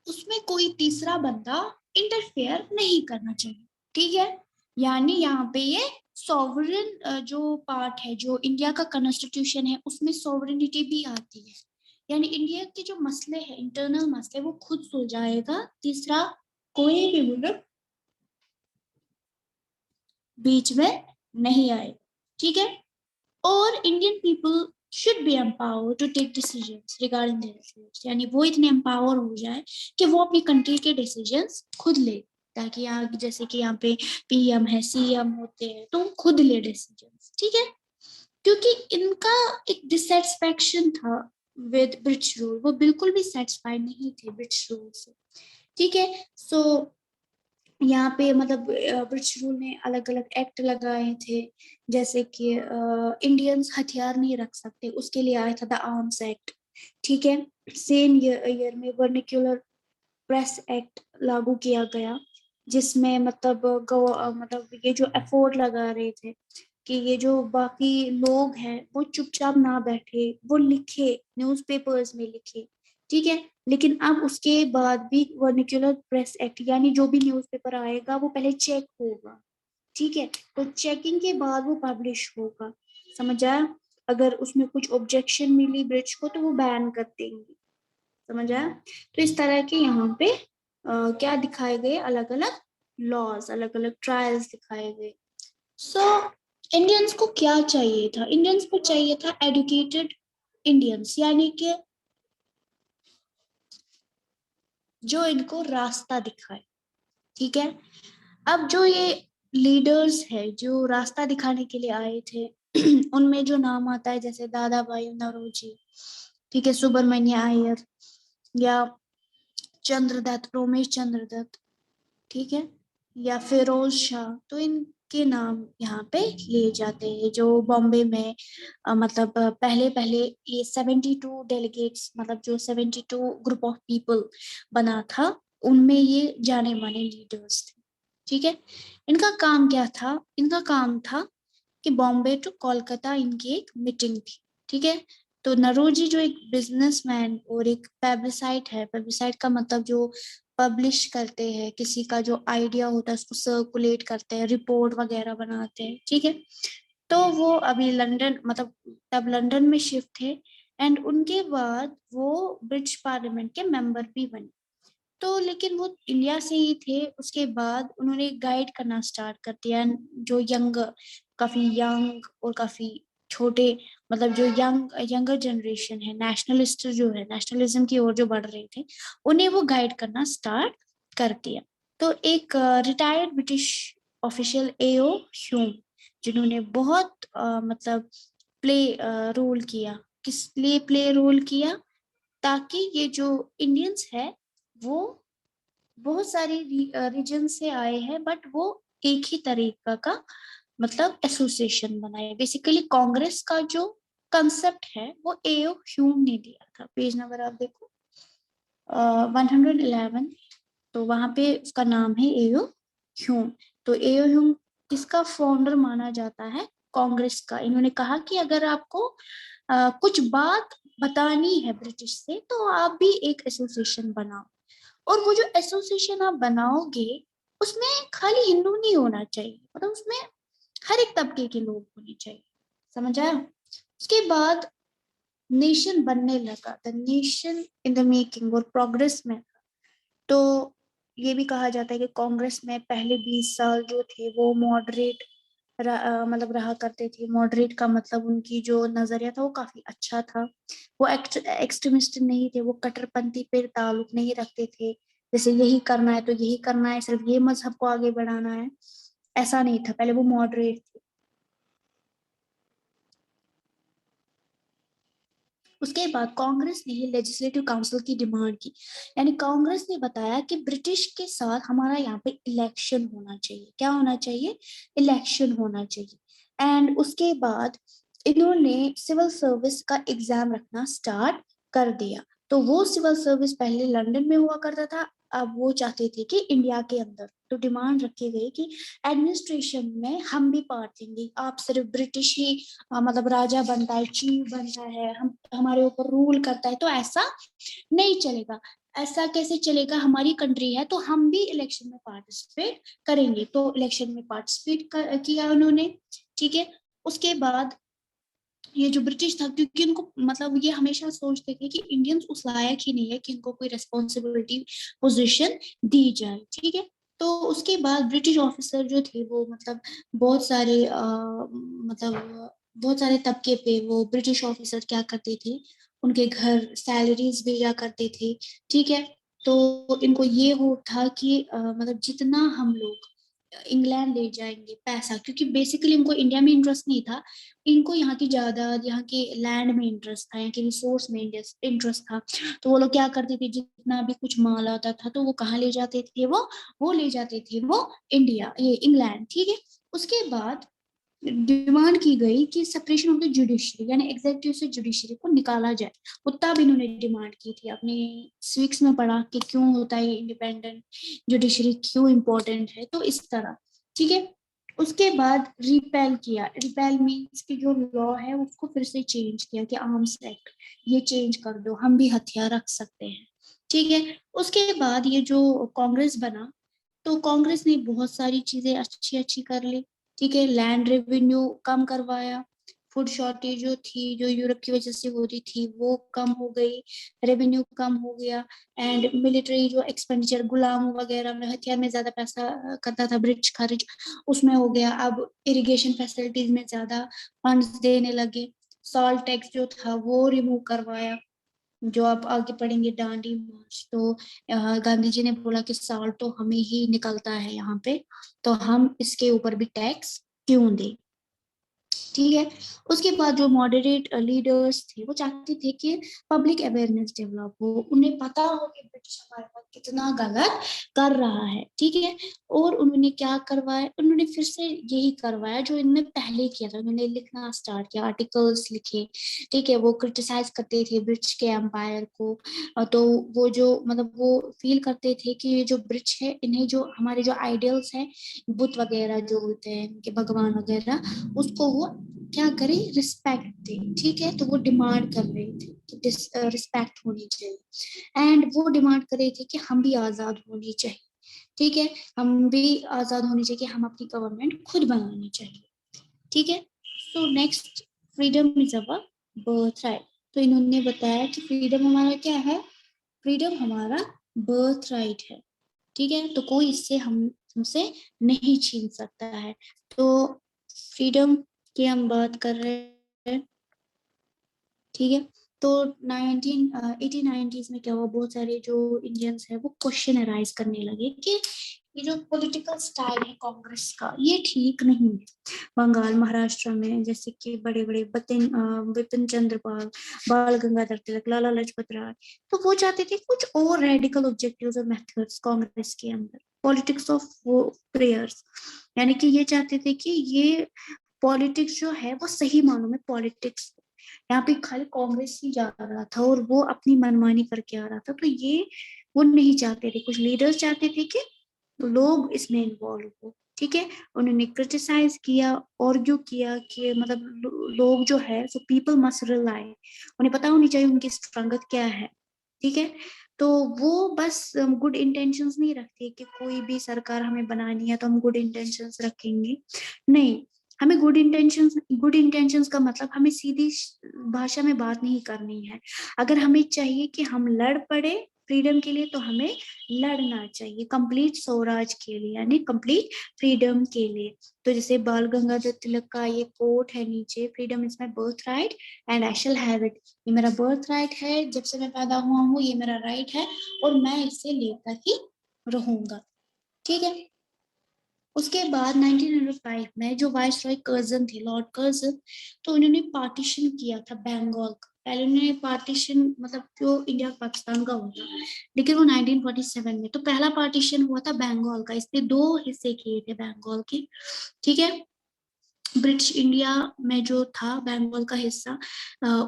उसमें कोई तीसरा बंदा इंटरफेयर नहीं करना चाहिए, ठीक है। यानी यहाँ पे ये सॉवरेन जो पार्ट है, जो इंडिया का कॉन्स्टिट्यूशन है, उसमें सॉवरेनिटी भी आती है। यानी इंडिया के जो मसले हैं, इंटरनल मसले, वो खुद सुलझाएगा, तीसरा कोई भी मुल्क बीच में नहीं आएगा, ठीक है। और Indian people should be empowered to take decisions regarding their affairs, यानी वो इतने एम्पावर हो जाए कि वो अपनी कंट्री के डिसीजंस खुद ले, ताकि यहाँ जैसे कि यहाँ पे पीएम है, सीएम होते हैं, तो खुद ले डिसीजंस, ठीक है। क्योंकि इनका एक डिससेटिस्फैक्शन था विद ब्रिटिश रूल, वो बिल्कुल भी सेटिस्फाइड नहीं थे ब्रिटिश रूल से, ठीक है। सो यहाँ पे मतलब ब्रिटिश रूल ने अलग अलग एक्ट लगाए थे, जैसे कि इंडियंस हथियार नहीं रख सकते, उसके लिए आया था द आर्म्स एक्ट, ठीक है। सेम ईयर में वर्निकुलर प्रेस एक्ट लागू किया गया, जिसमें मतलब मतलब ये जो एफोर्ट लगा रहे थे कि ये जो बाकी लोग हैं वो चुपचाप ना बैठे, वो लिखे, न्यूज़पेपर्स में लिखे, ठीक है। लेकिन अब उसके बाद भी वर्निकुलर प्रेस एक्ट, यानी जो भी न्यूज़पेपर आएगा वो पहले चेक होगा, ठीक है। तो चेकिंग के बाद वो पब्लिश होगा, समझ आया। अगर उसमें कुछ ऑब्जेक्शन मिली ब्रिटिश को तो वो बैन कर देंगे, समझ आया। तो इस तरह के यहाँ पे क्या दिखाए गए, अलग अलग लॉज, अलग अलग ट्रायल्स दिखाए गए। सो इंडियंस को क्या चाहिए था? इंडियंस को चाहिए था एडुकेटेड इंडियंस, यानी कि जो इनको रास्ता दिखाए, ठीक है। अब जो ये लीडर्स है जो रास्ता दिखाने के लिए आए थे उनमें जो नाम आता है जैसे दादा भाई नौरोजी, ठीक है, सुब्रमण्य अय्यर या चंद्रदत्त, रोमेश चंद्रदत्त, ठीक है, या फिरोज शाह, तो इनके नाम यहाँ पे लिए जाते हैं, जो बॉम्बे में मतलब पहले पहले ये 72 डेलीगेट्स, मतलब जो 72 ग्रुप ऑफ पीपल बना था, उनमें ये जाने माने लीडर्स थे, ठीक है। इनका काम क्या था? इनका काम था कि बॉम्बे टू कोलकाता इनकी एक मीटिंग थी, ठीक है। तो नरोजी जो एक बिजनेसमैन और एक पेब्लिसाइट है, पेब्लिसाइट का मतलब जो पब्लिश करते हैं, किसी का जो आइडिया होता है उसको सर्कुलेट करते हैं, रिपोर्ट वगैरह बनाते हैं, ठीक है। तो वो अभी लंदन, मतलब तब लंदन में शिफ्ट थे, एंड उनके बाद वो ब्रिटिश पार्लियामेंट के मेंबर भी बने। तो लेकिन वो इंडिया से ही थे, उसके बाद उन्होंने गाइड करना स्टार्ट कर दिया, जो काफी यंग और काफी छोटे, मतलब जो यंगर जनरेशन है, नेशनलिस्ट जो है, नेशनलिज्म की ओर जो बढ़ रहे थे, उन्हें वो गाइड करना स्टार्ट कर दिया। तो एक रिटायर्ड ब्रिटिश ऑफिशियल एओ ह्यूम, जिन्होंने बहुत मतलब प्ले रोल किया, किस लिए प्ले रोल किया, ताकि ये जो इंडियंस है वो बहुत सारे रीजन से आए हैं, बट वो एक ही तरीका का मतलब एसोसिएशन बनाए। बेसिकली कांग्रेस का जो कंसेप्ट है वो एओ ह्यूम ने दिया था। पेज नंबर आप देखो 111, तो वहां पे उसका नाम है एओ ह्यूम। तो एओ ह्यूम किसका फाउंडर माना जाता है? कांग्रेस का। इन्होंने कहा कि अगर आपको कुछ बात बतानी है ब्रिटिश से तो आप भी एक एसोसिएशन बनाओ, और वो जो एसोसिएशन आप बनाओगे उसमें खाली हिंदू नहीं होना चाहिए, मतलब उसमें हर एक तबके के लोग होने चाहिए, समझ आया। उसके बाद नेशन बनने लगा, the nation in the making और प्रोग्रेस में। तो ये भी कहा जाता है कि कांग्रेस में पहले 20 साल जो थे वो मॉडरेट मतलब रहा करते थे। मॉडरेट का मतलब उनकी जो नजरिया था वो काफी अच्छा था, वो एक्सट्रीमिस्ट नहीं थे, वो कट्टरपंथी पे ताल्लुक नहीं रखते थे, जैसे यही करना है तो यही करना है, सिर्फ ये मजहब को आगे बढ़ाना है, ऐसा नहीं था। पहले वो मॉडरेट थे। उसके बाद कांग्रेस ने लेजिस्लेटिव काउंसिल की डिमांड की, यानी कांग्रेस ने बताया कि ब्रिटिश के साथ हमारा यहाँ पे इलेक्शन होना चाहिए। क्या होना चाहिए? इलेक्शन होना चाहिए। एंड उसके बाद इन्होंने सिविल सर्विस का एग्जाम रखना स्टार्ट कर दिया। तो वो सिविल सर्विस पहले लंदन में हुआ करता था, अब वो चाहते थे कि इंडिया के अंदर तो डिमांड रखी गई कि एडमिनिस्ट्रेशन में हम भी पार्ट देंगे, आप सिर्फ ब्रिटिश ही मतलब राजा बनता है, चीफ बनता है, हम हमारे ऊपर रूल करता है, तो ऐसा नहीं चलेगा। ऐसा कैसे चलेगा, हमारी कंट्री है तो हम भी इलेक्शन में पार्टिसिपेट करेंगे। तो इलेक्शन में पार्टिसिपेट किया उन्होंने, ठीक है। उसके बाद ये जो ब्रिटिश था, क्योंकि उनको मतलब ये हमेशा सोचते थे कि इंडियंस उस लायक ही नहीं है कि इनको कोई रिस्पॉन्सिबिलिटी पोजीशन दी जाए, ठीक है। तो उसके बाद ब्रिटिश ऑफिसर जो थे वो मतलब बहुत सारे मतलब बहुत सारे तबके पे वो ब्रिटिश ऑफिसर क्या करते थे, उनके घर सैलरीज भेजा करते थे, ठीक है। तो इनको ये हो था कि मतलब जितना हम लोग इंग्लैंड ले जाएंगे पैसा, क्योंकि बेसिकली इनको इंडिया में इंटरेस्ट नहीं था, इनको यहाँ की जायदाद, यहाँ के लैंड में इंटरेस्ट था, यहाँ के रिसोर्स में इंटरेस्ट था। तो वो लोग क्या करते थे, जितना भी कुछ माल आता था तो वो कहाँ ले जाते थे, वो ले जाते थे वो इंडिया, ये इंग्लैंड, ठीक है। उसके बाद डिमांड की गई कि सेपरेशन ऑफ द जुडिशरी, यानी एग्जीक्यूटिव से जुडिशरी को निकाला जाए। उतना भी इन्होंने डिमांड की थी, अपने सिविक्स में पढ़ा कि क्यों होता है इंडिपेंडेंट जुडिशरी, क्यों इंपॉर्टेंट है, तो इस तरह, ठीक है। उसके बाद रिपेल किया, रिपेल मीन्स कि जो लॉ है उसको फिर से चेंज किया कि आर्म्स एक्ट ये चेंज कर दो, हम भी हथियार रख सकते हैं, ठीक है। उसके बाद ये जो कांग्रेस बना, तो कांग्रेस ने बहुत सारी चीजें अच्छी अच्छी कर ली, ठीक है। लैंड रेवेन्यू कम करवाया, फूड शॉर्टेज जो थी, जो यूरोप की वजह से हो रही थी, वो कम हो गई, रेवेन्यू कम हो गया। एंड मिलिट्री जो एक्सपेंडिचर, गुलाम वगैरह में हथियार में ज्यादा पैसा करता था ब्रिटिश खर्च, उसमें हो गया। अब इरिगेशन फैसिलिटीज में ज्यादा फंड्स देने लगे। सॉल्ट टैक्स जो था वो रिमूव करवाया, जो आप आगे पढ़ेंगे दांडी मार्च, तो गांधी जी ने बोला कि साल्ट तो हमें ही निकलता है यहाँ पे, तो हम इसके ऊपर भी टैक्स क्यों दें, ठीक है। उसके बाद जो मॉडरेट लीडर्स थे वो चाहते थे कि पब्लिक अवेयरनेस डेवलप हो, उन्हें पता हो कि ब्रिटिश हमारे साथ कितना गलत कर रहा है, ठीक है। और उन्होंने क्या करवाया, उन्होंने फिर से यही करवाया जो इन्होंने पहले किया था, उन्होंने लिखना स्टार्ट किया, आर्टिकल्स लिखे, ठीक है। वो क्रिटिसाइज करते थे ब्रिटिश के एम्पायर को। तो वो जो मतलब वो फील करते थे कि ये जो ब्रिटिश है, इन्हें जो हमारे जो आइडियल्स हैं, बुद्ध वगैरह जो होते हैं इनके भगवान वगैरह, उसको वो क्या करे, रिस्पेक्ट दे, ठीक है। तो वो डिमांड कर रहे थे कि रिस्पेक्ट होनी चाहिए। एंड वो डिमांड कर रहे थे कि हम भी आजाद होनी चाहिए, ठीक है। हम भी आजाद होनी चाहिए, हम अपनी गवर्नमेंट खुद बनानी चाहिए, ठीक है। So next, freedom is our birth right. तो इन्होंने बताया कि फ्रीडम हमारा क्या है, फ्रीडम हमारा बर्थ राइट है, ठीक है। तो कोई इससे हमसे नहीं छीन सकता है। तो फ्रीडम की हम बात कर रहे हैं, ठीक है। तो 1890s में क्या हुआ, बहुत सारे जो इंडियंस है वो क्वेश्चन अराइज करने लगे कि ये जो पॉलिटिकल स्टाइल है कांग्रेस का ये ठीक नहीं है। बंगाल, महाराष्ट्र में जैसे कि बड़े बड़े बिपिन चंद्र पाल, बाल गंगाधर तिलक, लाला लाजपत राय, तो वो चाहते थे कुछ और रेडिकल ऑब्जेक्टिव्स और मेथड्स कांग्रेस के अंदर, पॉलिटिक्स ऑफ प्रेयर्स, यानी कि ये चाहते थे कि ये पॉलिटिक्स जो है वो सही मानों में पॉलिटिक्स, यहाँ पे खाली कांग्रेस ही जा रहा था और वो अपनी मनमानी करके आ रहा था, तो ये वो नहीं चाहते थे। कुछ लीडर्स चाहते थे कि लोग इसमें इन्वॉल्व हो, ठीक है। उन्होंने क्रिटिसाइज किया, आर्ग्यू किया कि मतलब लोग जो है, सो पीपल मस्ट रिलाई, उन्हें पता होनी चाहिए उनकी स्ट्रेंथ क्या है, ठीक है। तो वो बस गुड इंटेंशंस नहीं रखती कि कोई भी सरकार हमें बनानी है तो हम गुड इंटेंशंस रखेंगे, नहीं। हमें गुड इंटेंशंस का मतलब हमें सीधी भाषा में बात नहीं करनी है। अगर हमें चाहिए कि हम लड़ पड़े फ्रीडम के लिए, तो हमें लड़ना चाहिए कंप्लीट स्वराज के लिए, यानी कंप्लीट फ्रीडम के लिए। तो जैसे बाल गंगाधर तिलक का ये कोट है नीचे, freedom is my birth right and I shall have it, ये मेरा बर्थ राइट है, जब से मैं पैदा हुआ हूँ ये मेरा राइट है और मैं इसे लेकर ही रहूंगा, ठीक है। उसके बाद 1905 में जो वाइसरॉय कर्जन थे, लॉर्ड कर्जन, तो उन्होंने पार्टीशन किया था बंगाल का। पहले उन्होंने पार्टीशन मतलब जो इंडिया पाकिस्तान का होता, लेकिन वो 1947 में, तो पहला पार्टीशन हुआ था बंगाल का, इसने दो हिस्से किए थे बंगाल के, ठीक है। ब्रिटिश इंडिया में जो था बंगाल का हिस्सा,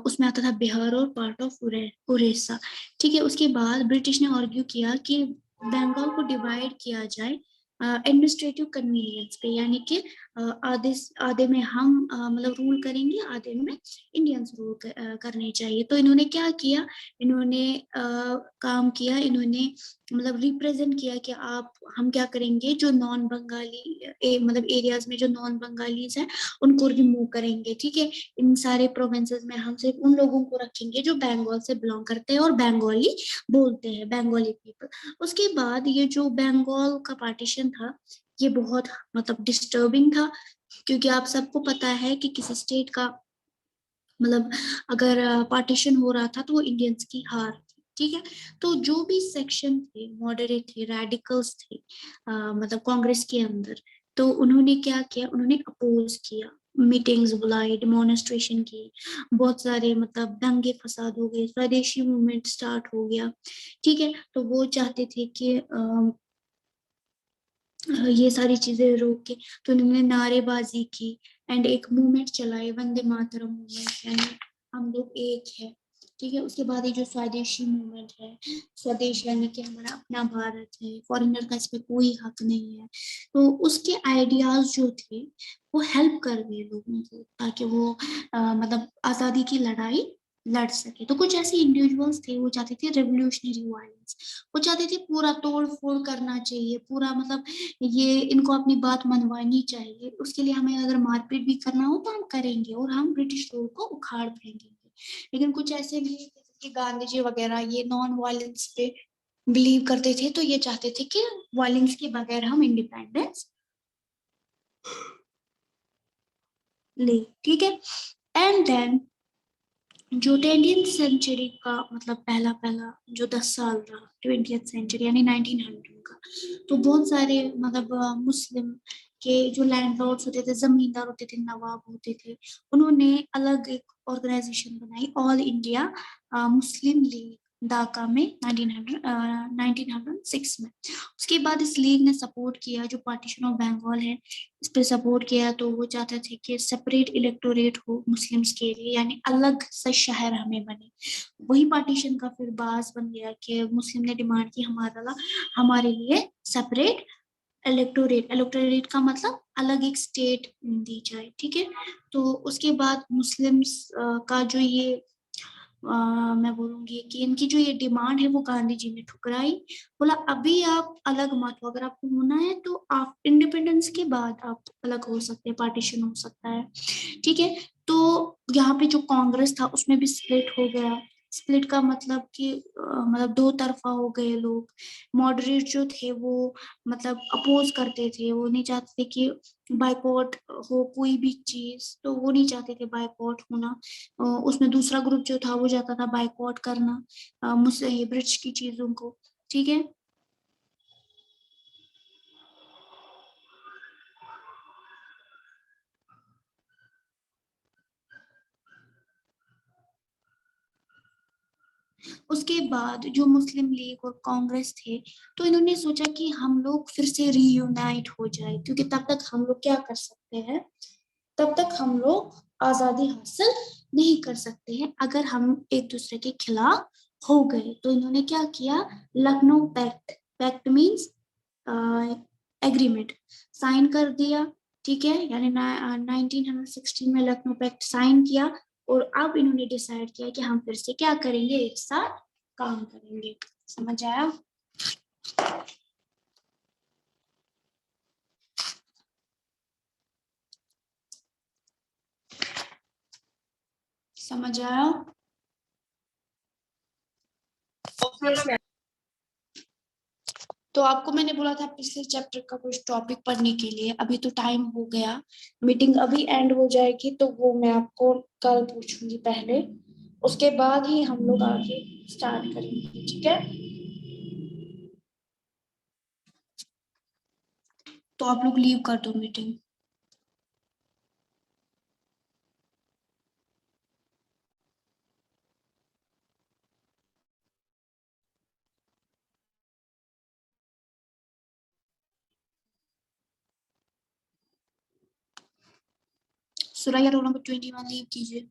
उसमें आता था बिहार और पार्ट ऑफ उड़ीसा, ठीक है। उसके बाद ब्रिटिश ने आर्ग्यू किया कि बंगाल को डिवाइड किया जाए एडमिनिस्ट्रेटिव कन्वीनियंस पे, यानी कि आधे आधे में हम मतलब रूल करेंगे, आधे में इंडियंस रूल करने चाहिए। तो इन्होंने क्या किया, इन्होंने काम किया, इन्होंने मतलब रिप्रेजेंट किया कि आप हम क्या करेंगे, जो नॉन बंगाली मतलब एरियाज में जो नॉन बंगालीज हैं उनको रिमूव करेंगे, ठीक है। इन सारे प्रोविंसेस में हम सिर्फ उन लोगों को रखेंगे जो बंगाल से बिलोंग करते हैं और बंगाली बोलते हैं, बंगाली पीपल। उसके बाद ये जो बंगाल का पार्टीशन था, ये बहुत मतलब डिस्टर्बिंग था, क्योंकि आप सबको पता है कि किसी स्टेट का मतलब अगर पार्टीशन हो रहा था तो वो इंडियंस की हार थी, ठीक है। तो जो भी सेक्शन थे, मॉडरेट थे, रेडिकल्स थे मतलब कांग्रेस के अंदर, तो उन्होंने क्या किया, उन्होंने अपोज किया, मीटिंग्स बुलाई, डेमोन्स्ट्रेशन की, बहुत सारे मतलब दंगे फसाद हो गए, स्वदेशी मूवमेंट स्टार्ट हो गया, ठीक है। तो वो चाहते थे कि ये सारी चीजें रोक के, तो उन्होंने नारेबाजी की एंड एक मूवमेंट चलाए, वंदे मातरम मूवमेंट, यानी हम लोग एक है, ठीक है। उसके बाद ये जो स्वदेशी मूवमेंट है, स्वदेश यानी कि हमारा अपना भारत है, फॉरेनर का इस पे कोई हक नहीं है, तो उसके आइडियाज जो थे वो हेल्प कर गए लोगों को, ताकि वो मतलब आजादी की लड़ाई लड़ सके। तो कुछ ऐसे इंडिविजुअल्स थे, वो चाहते थे रेवोल्यूशनरी वायलेंस, वो चाहते थे पूरा तोड़ फोड़ करना चाहिए, पूरा मतलब ये इनको अपनी बात मनवानी चाहिए, उसके लिए हमें अगर मारपीट भी करना हो तो हम करेंगे और हम ब्रिटिश रूल को उखाड़ फेंकेंगे। लेकिन कुछ ऐसे भी जैसे कि गांधी जी वगैरह, ये नॉन वायलेंस पे बिलीव करते थे, तो ये चाहते थे कि वायलेंस के बगैर हम इंडिपेंडेंस ले, ठीक है। एंड देन जो 20th सेंचुरी का मतलब पहला पहला जो 10 साल रहा, 20th सेंचुरी यानी 1900 का, तो बहुत सारे मतलब मुस्लिम के जो लैंडलॉर्ड्स होते थे, जमींदार होते थे, नवाब होते थे, उन्होंने अलग एक ऑर्गेनाइजेशन बनाई, all India Muslim league, Dhaka में 1906 में। उसके बाद इस लीग ने सपोर्ट किया, जो पार्टीशन ऑफ बंगाल है इस पे सपोर्ट किया, तो वो चाहते थे कि सेपरेट इलेक्टोरेट हो मुस्लिम्स के लिए, यानी अलग से शहर हमें बने। वही पार्टीशन का फिर बास बन गया कि मुस्लिम ने डिमांड की हमारा हमारे लिए सेपरेट इलेक्टोरेट, इलेक्टोरेट का मतलब अलग एक स्टेट दी जाए, ठीक है। तो उसके बाद मुस्लिम्स का जो ये मैं बोलूंगी कि इनकी जो ये डिमांड है वो गांधी जी ने ठुकराई, बोला अभी आप अलग मत हो, अगर आपको होना है तो आप इंडिपेंडेंस के बाद आप अलग हो सकते हैं, पार्टीशन हो सकता है, ठीक है। तो यहाँ पे जो कांग्रेस था उसमें भी स्प्लिट हो गया। स्प्लिट का मतलब कि मतलब दो तरफा हो गए लोग। मॉडरेट जो थे वो मतलब अपोज करते थे, वो नहीं चाहते थे कि बाइकआउट हो कोई भी चीज, तो वो नहीं चाहते थे बाइकआउट होना। उसमें दूसरा ग्रुप जो था वो जाता था बाइकआउट करना मुझसे ये ब्रिटिश की चीजों को, ठीक है। उसके बाद जो मुस्लिम लीग और कांग्रेस थे, तो इन्होंने सोचा कि हम लोग फिर से रीयूनाइट हो जाए, क्योंकि तब तक हम लोग क्या कर सकते हैं, तब तक हम लोग आजादी हासिल नहीं कर सकते हैं अगर हम एक दूसरे के खिलाफ हो गए। तो इन्होंने क्या किया, Lucknow pact, pact means agreement, sign कर दिया, ठीक है। यानी 1916 में लखनऊ पैक्ट साइन किया, और अब इन्होंने डिसाइड किया कि हम फिर से क्या करेंगे, एक साथ काम करेंगे। समझ आया? समझ आया? तो आपको मैंने बोला था पिछले चैप्टर का कुछ टॉपिक पढ़ने के लिए, अभी तो टाइम हो गया, मीटिंग अभी एंड हो जाएगी, तो वो मैं आपको कल पूछूंगी पहले, उसके बाद ही हम लोग आगे स्टार्ट करेंगे, ठीक है। तो आप लोग लीव कर दो meeting. Suraiya roll number 21 leave कीजिए।